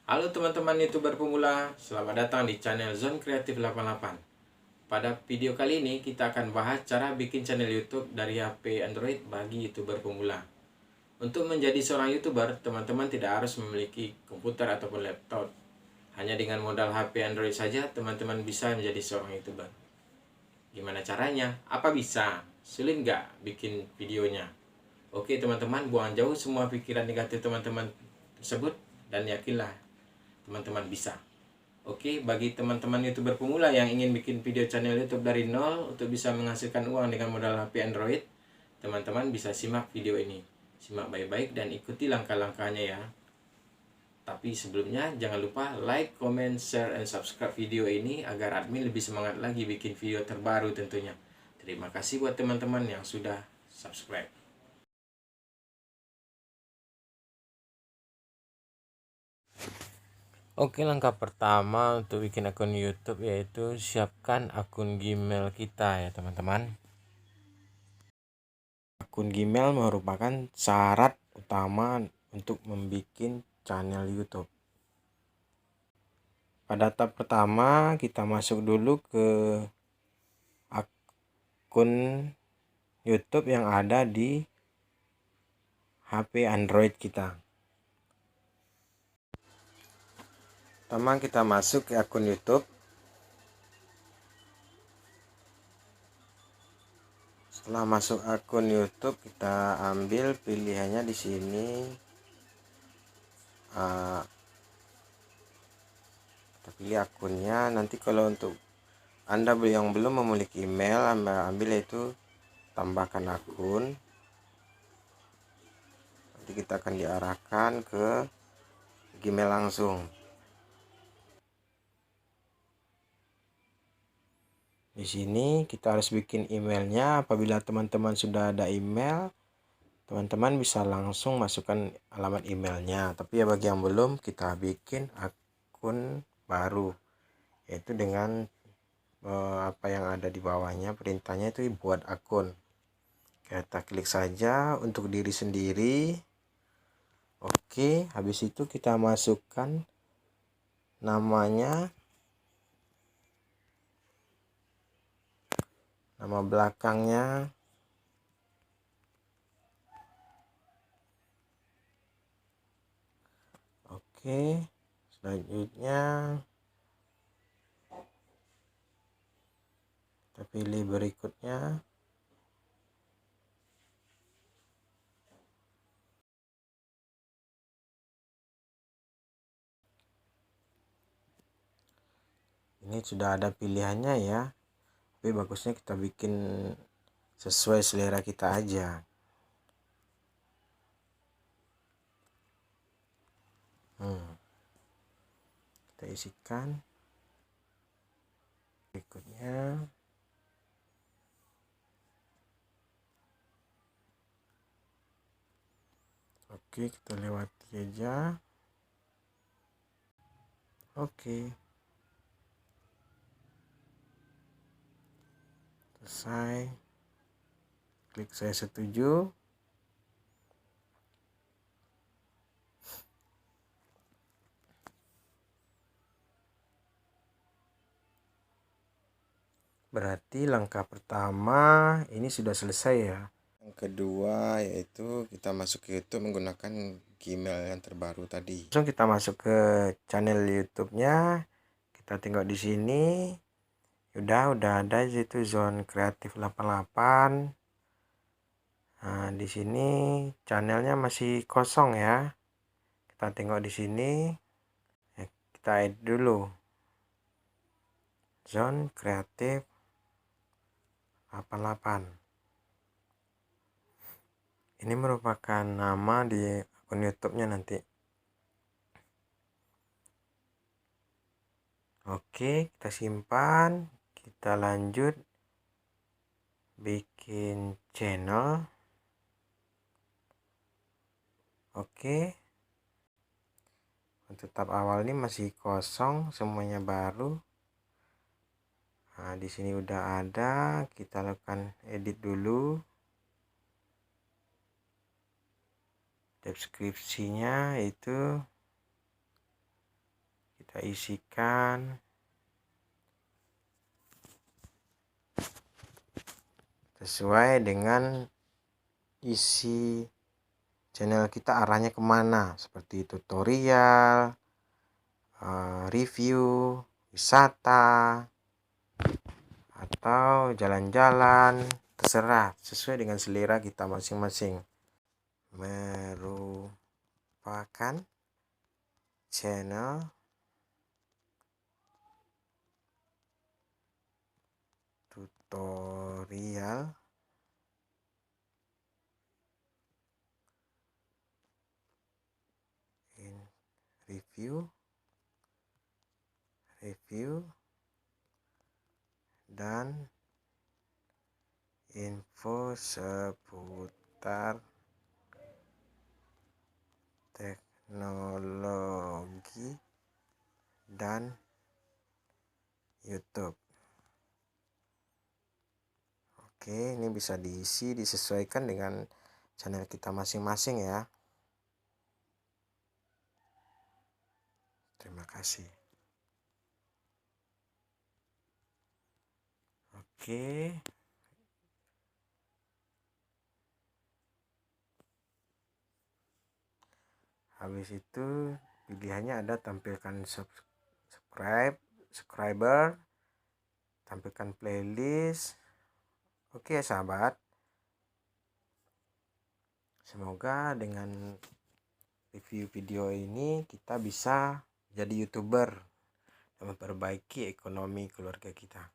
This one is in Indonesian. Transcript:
Halo teman-teman YouTuber pemula, selamat datang di channel Zone Kreatif 88. Pada video kali ini kita akan bahas cara bikin channel YouTube dari HP Android bagi YouTuber pemula. Untuk menjadi seorang YouTuber, teman-teman tidak harus memiliki komputer ataupun laptop. Hanya dengan modal HP Android saja, teman-teman bisa menjadi seorang YouTuber. Gimana caranya? Apa bisa? Sulit nggak bikin videonya? Oke teman-teman, buang jauh semua pikiran negatif teman-teman tersebut dan yakinlah teman-teman bisa. Oke, bagi teman-teman YouTuber pemula yang ingin bikin video channel YouTube dari nol untuk bisa menghasilkan uang dengan modal HP Android, teman-teman bisa simak video ini. Simak baik-baik dan ikuti langkah-langkahnya ya. Tapi sebelumnya jangan lupa like, comment, share, and subscribe video ini agar admin lebih semangat lagi bikin video terbaru tentunya. Terima kasih buat teman-teman yang sudah subscribe. Oke, langkah pertama untuk bikin akun YouTube yaitu siapkan akun Gmail kita ya teman-teman. Akun Gmail merupakan syarat utama untuk membuat channel YouTube. Pada tahap pertama kita masuk dulu ke akun YouTube yang ada di HP Android kita. Pertama kita masuk ke akun YouTube. Setelah masuk akun YouTube, kita ambil pilihannya di sini. Kita pilih akunnya. Nanti kalau untuk Anda yang belum memiliki email, ambil itu tambahkan akun. Nanti kita akan diarahkan ke Gmail langsung. Di sini kita harus bikin emailnya. Apabila teman-teman sudah ada email, teman-teman bisa langsung masukkan alamat emailnya. Tapi ya bagi yang belum, kita bikin akun baru, yaitu dengan apa yang ada di bawahnya. Perintahnya itu buat akun. Kita klik saja untuk diri sendiri. Oke, habis itu kita masukkan namanya, nama belakangnya, oke. Selanjutnya kita pilih berikutnya. Ini sudah ada pilihannya ya, tapi bagusnya kita bikin sesuai selera kita aja. Kita isikan berikutnya. Oke, kita lewati aja. Oke, selesai. Klik saya setuju. Berarti langkah pertama ini sudah selesai ya. Yang kedua yaitu kita masuk ke YouTube menggunakan Gmail yang terbaru tadi. Langsung kita masuk ke channel YouTube-nya. Kita tengok di sini. Udah ada di situ Zone Kreatif 88. Nah, di sini channelnya masih kosong ya. Kita tengok di sini. Kita edit dulu. Zone Kreatif 88. Ini merupakan nama di akun YouTube-nya nanti. Oke, kita simpan. Kita lanjut bikin channel. Oke. Untuk tab awal ini masih kosong, semuanya baru. Nah, di sini udah ada. Kita lakukan edit dulu. Deskripsinya itu kita isikan sesuai dengan isi channel kita, arahnya kemana, seperti tutorial, review, wisata, atau jalan-jalan, terserah sesuai dengan selera kita masing-masing. Merupakan channel tutorial review dan info seputar teknologi dan YouTube. Oke, ini bisa disesuaikan dengan channel kita masing-masing ya. Terima kasih. Oke. Habis itu pilihannya ada tampilkan subscriber, tampilkan playlist. Oke sahabat, semoga dengan review video ini kita bisa jadi YouTuber dan memperbaiki ekonomi keluarga kita.